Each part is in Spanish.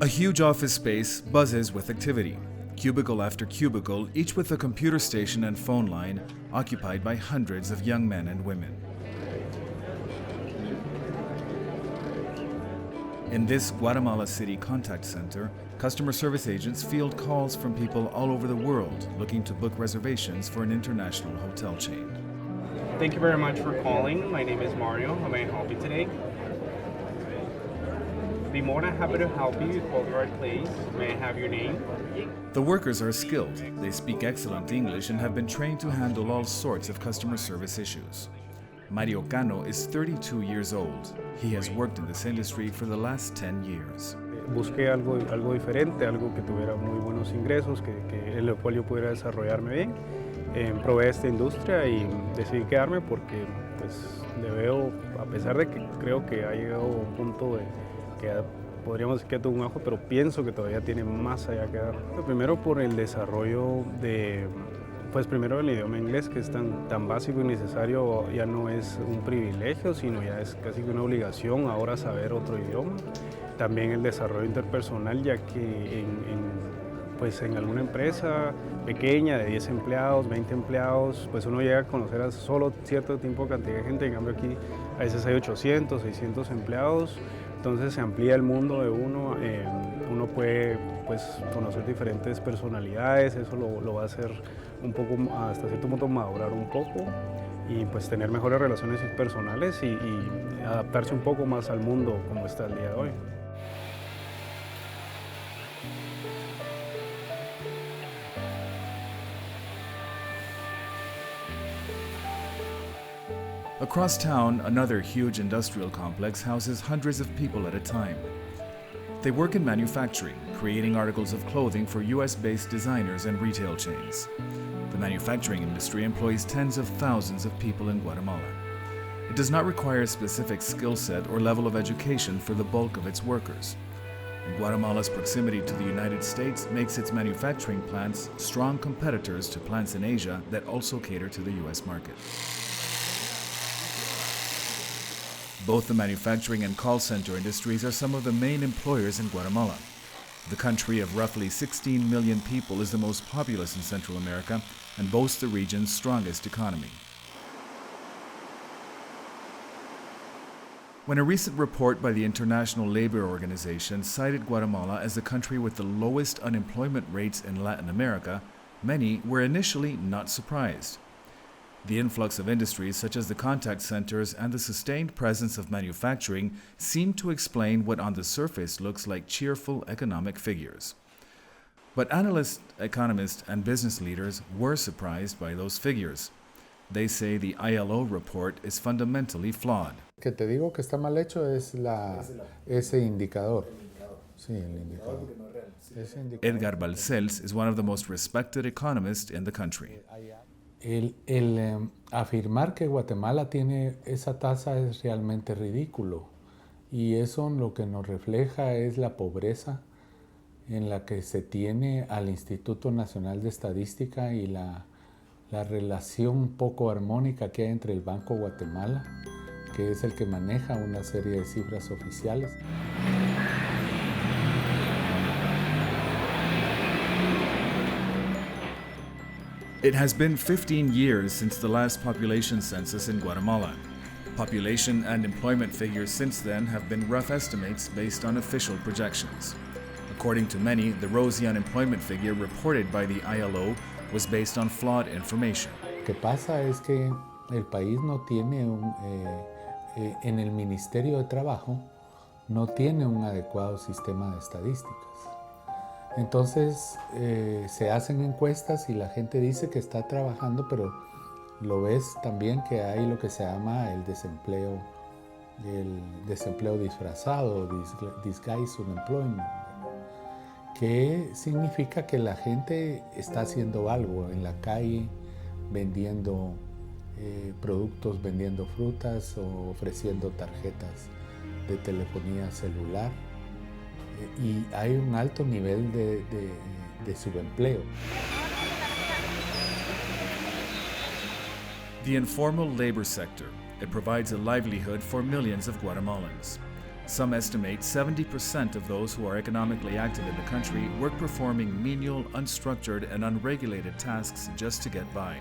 A huge office space buzzes with activity. Cubicle after cubicle, each with a computer station and phone line, occupied by hundreds of young men and women. In this Guatemala City contact center, customer service agents field calls from people all over the world looking to book reservations for an international hotel chain. Thank you very much for calling. My name is Mario. How may I help you today? I'd be more than happy to help you. You called the right place. May I have your name? The workers are skilled. They speak excellent English and have been trained to handle all sorts of customer service issues. Mario Cano is 32 years old. He has worked in this industry for the last 10 years. Busqué algo diferente, algo que tuviera muy buenos ingresos, en lo cual yo pudiera desarrollarme bien. Probé esta industria y decidí quedarme porque pues, le veo, a pesar de que creo que ha llegado a un punto de que podríamos decir que tuvo un ojo, pero pienso que todavía tiene más allá que dar. Primero por el desarrollo de, pues primero el idioma inglés, que es tan básico y necesario, ya no es un privilegio, sino ya es casi que una obligación ahora saber otro idioma. También el desarrollo interpersonal, ya que pues en alguna empresa pequeña de 10 empleados, 20 empleados, pues uno llega a conocer a solo cierto tipo de cantidad de gente. En cambio aquí a veces hay 800, 600 empleados, entonces se amplía el mundo de uno, uno puede pues, conocer diferentes personalidades, eso lo va a hacer un poco, hasta cierto punto madurar un poco y pues tener mejores relaciones personales y adaptarse un poco más al mundo como está el día de hoy. Across town, another huge industrial complex houses hundreds of people at a time. They work in manufacturing, creating articles of clothing for US-based designers and retail chains. The manufacturing industry employs tens of thousands of people in Guatemala. It does not require a specific skill set or level of education for the bulk of its workers. And Guatemala's proximity to the United States makes its manufacturing plants strong competitors to plants in Asia that also cater to the US market. Both the manufacturing and call center industries are some of the main employers in Guatemala. The country of roughly 16 million people is the most populous in Central America and boasts the region's strongest economy. When a recent report by the International Labor Organization cited Guatemala as the country with the lowest unemployment rates in Latin America, many were initially not surprised. The influx of industries such as the contact centers and the sustained presence of manufacturing seem to explain what on the surface looks like cheerful economic figures. But analysts, economists, and business leaders were surprised by those figures. They say the ILO report is fundamentally flawed. Que te digo que está mal hecho es ese indicador. Sí, el indicador. Edgar Balcells is one of the most respected economists in the country. El afirmar que Guatemala tiene esa tasa es realmente ridículo y eso lo que nos refleja es la pobreza en la que se tiene al Instituto Nacional de Estadística y la relación poco armónica que hay entre el Banco Guatemala, que es el que maneja una serie de cifras oficiales. It has been 15 years since the last population census in Guatemala. Population and employment figures since then have been rough estimates based on official projections. According to many, the rosy unemployment figure reported by the ILO was based on flawed information. Lo que pasa es que el país no tiene en el Ministerio de Trabajo no tiene un adecuado sistema de estadísticas. Entonces se hacen encuestas y la gente dice que está trabajando, pero lo ves también que hay lo que se llama el desempleo disfrazado, disguised unemployment, que significa que la gente está haciendo algo en la calle, vendiendo productos, vendiendo frutas o ofreciendo tarjetas de telefonía celular. Y hay un alto nivel de subempleo. The informal labor sector, it provides a livelihood for millions of Guatemalans. Some estimate 70% of those who are economically active in the country work performing menial, unstructured, and unregulated tasks just to get by.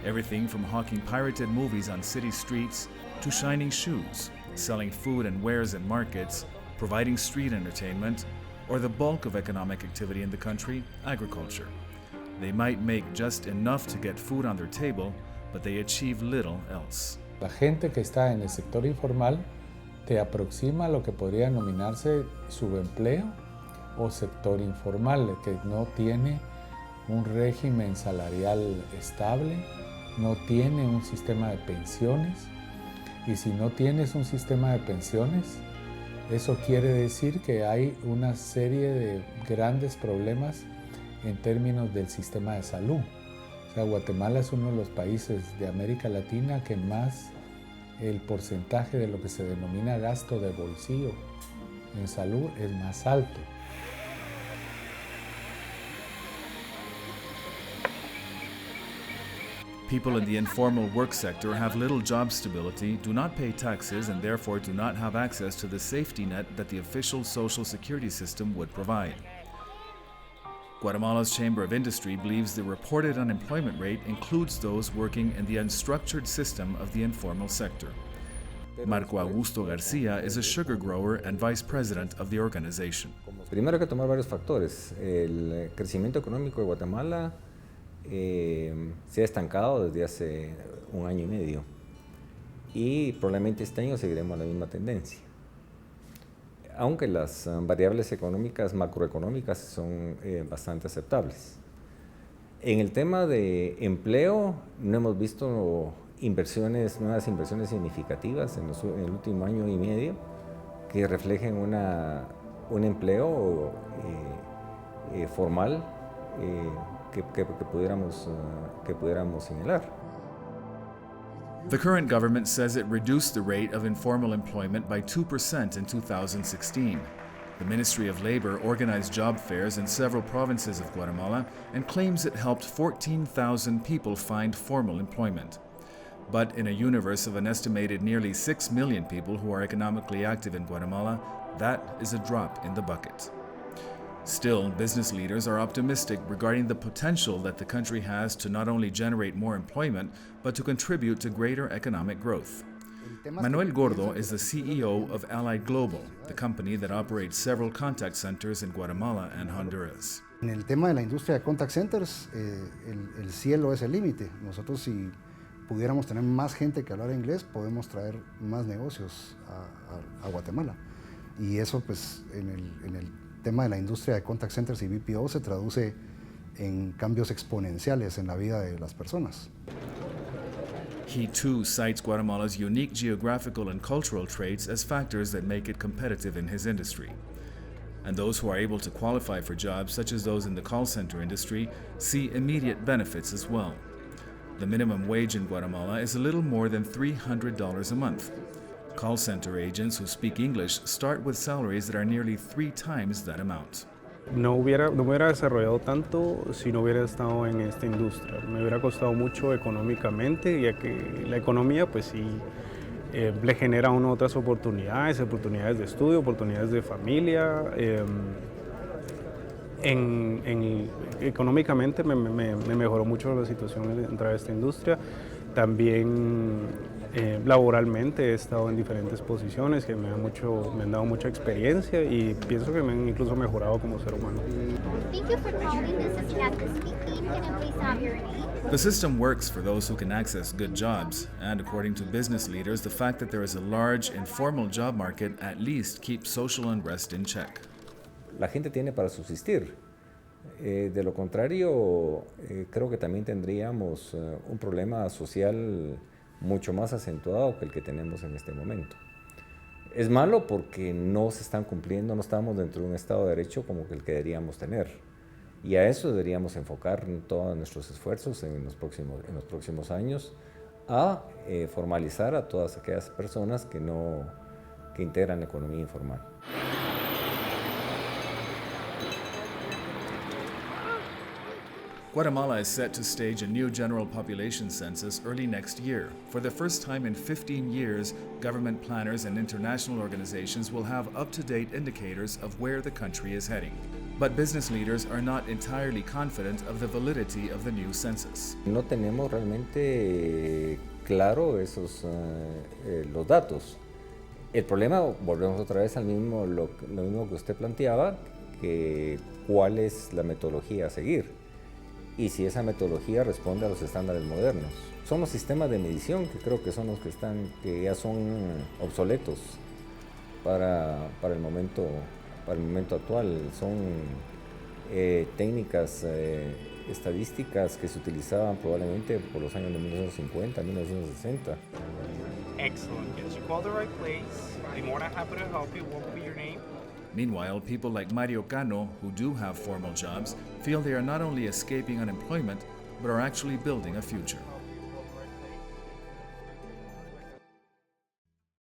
Everything from hawking pirated movies on city streets to shining shoes, selling food and wares in markets, providing street entertainment, or the bulk of economic activity in the country, agriculture. They might make just enough to get food on their table, but they achieve little else. La gente que está en el sector informal te aproxima a lo que podría denominarse subempleo o sector informal, que no tiene un régimen salarial estable, no tiene un sistema de pensiones, y si no tienes un sistema de pensiones, eso quiere decir que hay una serie de grandes problemas en términos del sistema de salud. O sea, Guatemala es uno de los países de América Latina que más el porcentaje de lo que se denomina gasto de bolsillo en salud es más alto. People in the informal work sector have little job stability, do not pay taxes, and therefore do not have access to the safety net that the official social security system would provide. Guatemala's Chamber of Industry believes the reported unemployment rate includes those working in the unstructured system of the informal sector. Marco Augusto Garcia is a sugar grower and vice president of the organization. Primero hay que tomar varios factores. El crecimiento económico de Guatemala se ha estancado desde hace un año y medio y probablemente este año seguiremos la misma tendencia. Aunque las variables económicas, macroeconómicas son bastante aceptables. En el tema de empleo no hemos visto nuevas inversiones significativas en el último año y medio que reflejen un empleo formal que pudiéramos señalar. The current government says it reduced the rate of informal employment by 2% in 2016. The Ministry of Labor organized job fairs in several provinces of Guatemala and claims it helped 14,000 people find formal employment. But in a universe of an estimated nearly 6 million people who are economically active in Guatemala, that is a drop in the bucket. Still, business leaders are optimistic regarding the potential that the country has to not only generate more employment, but to contribute to greater economic growth. Manuel Gordo is the CEO of Allied Global, the company that operates several contact centers in Guatemala and Honduras. En el tema de la industria de contact centers, el cielo es el límite. Nosotros, si pudiéramos tener más gente que hablara inglés, podemos traer más negocios a Guatemala. Y eso, pues, en el tema de la industria de contact centers y BPO se traduce en cambios exponenciales en la vida de las personas. He too cites Guatemala's unique geographical and cultural traits as factors that make it competitive in his industry. And those who are able to qualify for jobs such as those in the call center industry see immediate benefits as well. The minimum wage in Guatemala is a little more than $300 a month. Call center agents who speak English start with salaries that are nearly 3 times that amount. No me hubiera desarrollado tanto si no hubiera estado en esta industria. Me hubiera costado mucho económicamente, ya que la economía pues sí le genera a uno otras oportunidades de estudio, oportunidades de familia. Económicamente me mejoró mucho la situación de entrar a esta industria. También laboralmente he estado en diferentes posiciones que me han dado mucha experiencia y pienso que me han incluso mejorado como ser humano. Thank you for calling. This is Kathy speaking. Can I please have your name? The system works for those who can access good jobs, and according to business leaders, the fact that there is a large informal job market at least keeps social unrest in check. La gente tiene para subsistir. De lo contrario, creo que también tendríamos un problema social mucho más acentuado que el que tenemos en este momento. Es malo porque no se están cumpliendo, no estamos dentro de un Estado de Derecho como el que deberíamos tener. Y a eso deberíamos enfocar todos nuestros esfuerzos en los próximos años, a formalizar a todas aquellas personas que integran la economía informal. Guatemala is set to stage a new general population census early next year. For the first time in 15 years, government planners and international organizations will have up-to-date indicators of where the country is heading. But business leaders are not entirely confident of the validity of the new census. No tenemos realmente claro los datos. El problema, volvemos otra vez al mismo, lo mismo que usted planteaba, que cuál es la metodología a seguir y si esa metodología responde a los estándares modernos. Son los sistemas de medición que creo que son los que ya son obsoletos para el momento actual. Son técnicas estadísticas que se utilizaban probablemente por los años de 1950, 1960. Excellent. Yes, you called the right place. I'd be more than happy to help you. What will be your name? Meanwhile, people like Mario Cano, who do have formal jobs, feel they are not only escaping unemployment, but are actually building a future.